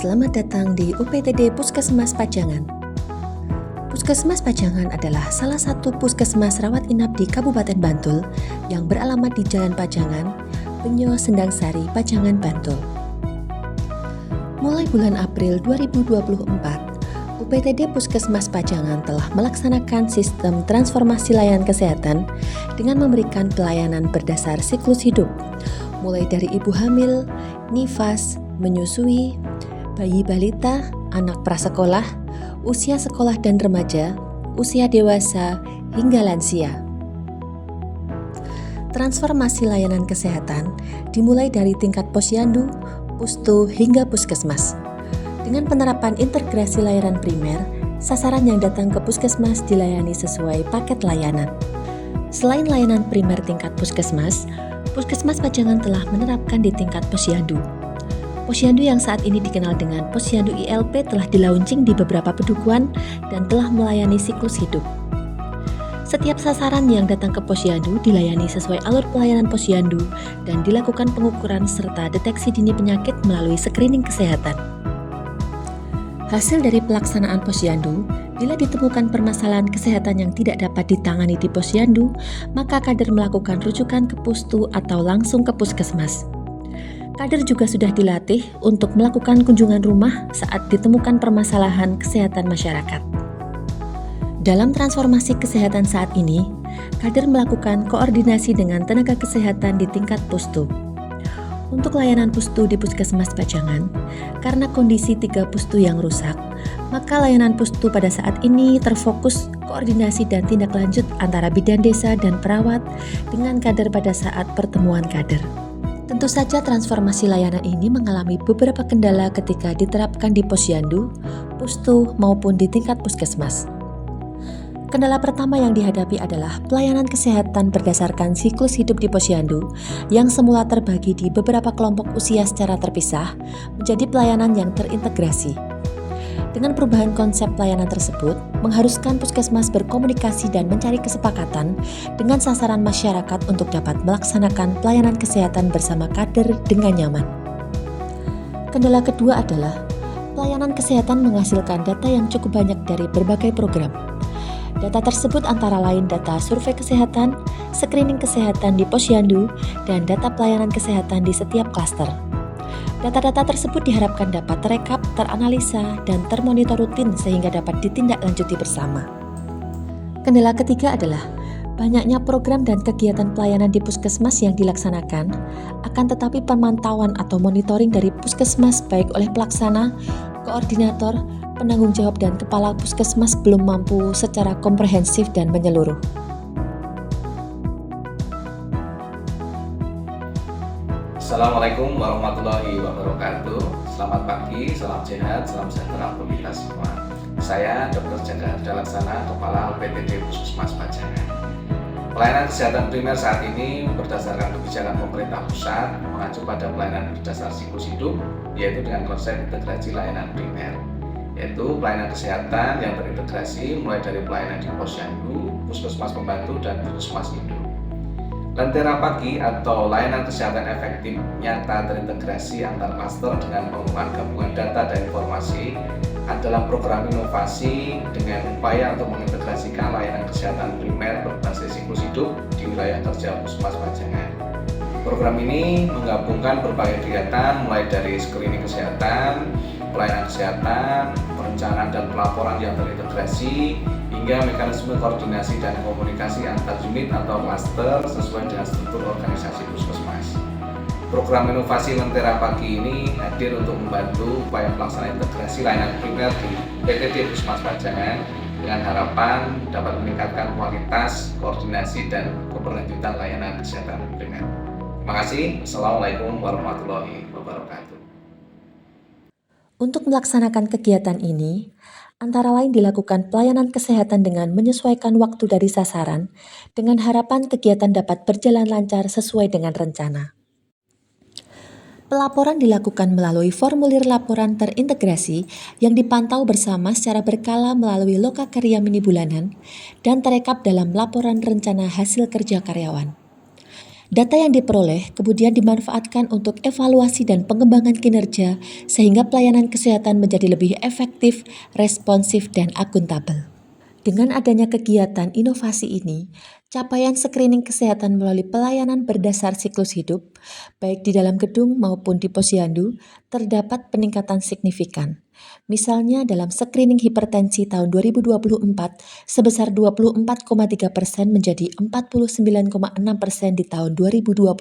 Selamat datang di UPTD Puskesmas Pajangan. Puskesmas Pajangan adalah salah satu puskesmas rawat inap di Kabupaten Bantul yang beralamat di Jalan Pajangan, Benyo Sendang Sari, Pajangan, Bantul. Mulai bulan April 2024, UPTD Puskesmas Pajangan telah melaksanakan sistem transformasi layanan kesehatan dengan memberikan pelayanan berdasar siklus hidup, mulai dari ibu hamil, nifas, menyusui, bayi balita, anak prasekolah, usia sekolah dan remaja, usia dewasa, hingga lansia. Transformasi layanan kesehatan dimulai dari tingkat posyandu, pustu, hingga puskesmas. Dengan penerapan integrasi layanan primer, sasaran yang datang ke puskesmas dilayani sesuai paket layanan. Selain layanan primer tingkat puskesmas, Puskesmas Pajangan telah menerapkan di tingkat posyandu. Posyandu yang saat ini dikenal dengan Posyandu ILP telah dilaunching di beberapa pedukuhan dan telah melayani siklus hidup. Setiap sasaran yang datang ke posyandu dilayani sesuai alur pelayanan posyandu dan dilakukan pengukuran serta deteksi dini penyakit melalui screening kesehatan. Hasil dari pelaksanaan posyandu, bila ditemukan permasalahan kesehatan yang tidak dapat ditangani di posyandu, maka kader melakukan rujukan ke pustu atau langsung ke puskesmas. Kader juga sudah dilatih untuk melakukan kunjungan rumah saat ditemukan permasalahan kesehatan masyarakat. Dalam transformasi kesehatan saat ini, kader melakukan koordinasi dengan tenaga kesehatan di tingkat pustu. Untuk layanan pustu di Puskesmas Pajangan, karena kondisi 3 pustu yang rusak, maka layanan pustu pada saat ini terfokus koordinasi dan tindak lanjut antara bidan desa dan perawat dengan kader pada saat pertemuan kader. Tentu saja transformasi layanan ini mengalami beberapa kendala ketika diterapkan di posyandu, pustu, maupun di tingkat puskesmas. Kendala pertama yang dihadapi adalah pelayanan kesehatan berdasarkan siklus hidup di posyandu yang semula terbagi di beberapa kelompok usia secara terpisah menjadi pelayanan yang terintegrasi. Dengan perubahan konsep pelayanan tersebut, mengharuskan puskesmas berkomunikasi dan mencari kesepakatan dengan sasaran masyarakat untuk dapat melaksanakan pelayanan kesehatan bersama kader dengan nyaman. Kendala kedua adalah pelayanan kesehatan menghasilkan data yang cukup banyak dari berbagai program. Data tersebut antara lain data survei kesehatan, screening kesehatan di posyandu, dan data pelayanan kesehatan di setiap klaster. Data-data tersebut diharapkan dapat terekap, teranalisa, dan termonitor rutin sehingga dapat ditindaklanjuti bersama. Kendala ketiga adalah banyaknya program dan kegiatan pelayanan di puskesmas yang dilaksanakan, akan tetapi pemantauan atau monitoring dari puskesmas baik oleh pelaksana, koordinator, penanggung jawab, dan kepala puskesmas belum mampu secara komprehensif dan menyeluruh. Assalamualaikum warahmatullahi wabarakatuh. Selamat pagi, salam sehat, salam sejahtera untuk kita semua. Saya Dr. Chandra Dalaksana, Kepala UPTD Puskesmas Pajangan. Pelayanan kesehatan primer saat ini berdasarkan kebijakan pemerintah pusat mengacu pada pelayanan berdasar siklus hidup, yaitu dengan konsep integrasi layanan primer, yaitu pelayanan kesehatan yang terintegrasi mulai dari pelayanan di posyandu, puskesmas pembantu, dan puskesmas induk. Lentera pagi atau layanan kesehatan efektif nyata terintegrasi antar klaster dengan penggunaan gabungan data dan informasi adalah program inovasi dengan upaya untuk mengintegrasikan layanan kesehatan primer berbasis siklus hidup di wilayah kerja Puskesmas Pajangan. Program ini menggabungkan berbagai kegiatan mulai dari screening kesehatan, pelayanan kesehatan, perencanaan dan pelaporan yang terintegrasi, hingga mekanisme koordinasi dan komunikasi antar unit atau klaster sesuai dengan struktur organisasi puskesmas. Program inovasi Lentera Pagi ini hadir untuk membantu upaya pelaksanaan integrasi layanan primer di PTD Puskesmas Pajangan dengan harapan dapat meningkatkan kualitas, koordinasi, dan keberlanjutan layanan kesehatan primer. Terima kasih. Assalamualaikum warahmatullahi wabarakatuh. Untuk melaksanakan kegiatan ini, antara lain dilakukan pelayanan kesehatan dengan menyesuaikan waktu dari sasaran, dengan harapan kegiatan dapat berjalan lancar sesuai dengan rencana. Pelaporan dilakukan melalui formulir laporan terintegrasi yang dipantau bersama secara berkala melalui lokakarya mini bulanan dan terekap dalam laporan rencana hasil kerja karyawan. Data yang diperoleh kemudian dimanfaatkan untuk evaluasi dan pengembangan kinerja sehingga pelayanan kesehatan menjadi lebih efektif, responsif, dan akuntabel. Dengan adanya kegiatan inovasi ini, capaian screening kesehatan melalui pelayanan berdasar siklus hidup, baik di dalam gedung maupun di posyandu, terdapat peningkatan signifikan. Misalnya dalam screening hipertensi tahun 2024 sebesar 24,3% menjadi 49,6% di tahun 2025.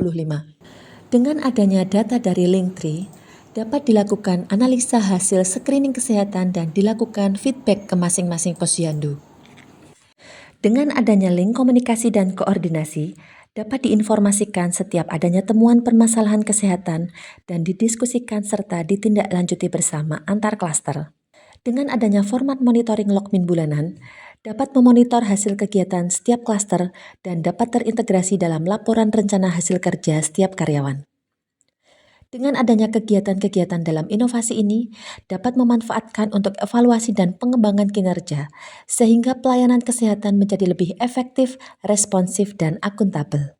Dengan adanya data dari Linktree, dapat dilakukan analisa hasil screening kesehatan dan dilakukan feedback ke masing-masing posyandu. Dengan adanya link komunikasi dan koordinasi, dapat diinformasikan setiap adanya temuan permasalahan kesehatan dan didiskusikan serta ditindaklanjuti bersama antar klaster. Dengan adanya format monitoring logmin bulanan, dapat memonitor hasil kegiatan setiap klaster dan dapat terintegrasi dalam laporan rencana hasil kerja setiap karyawan. Dengan adanya kegiatan-kegiatan dalam inovasi ini, dapat memanfaatkan untuk evaluasi dan pengembangan kinerja, sehingga pelayanan kesehatan menjadi lebih efektif, responsif, dan akuntabel.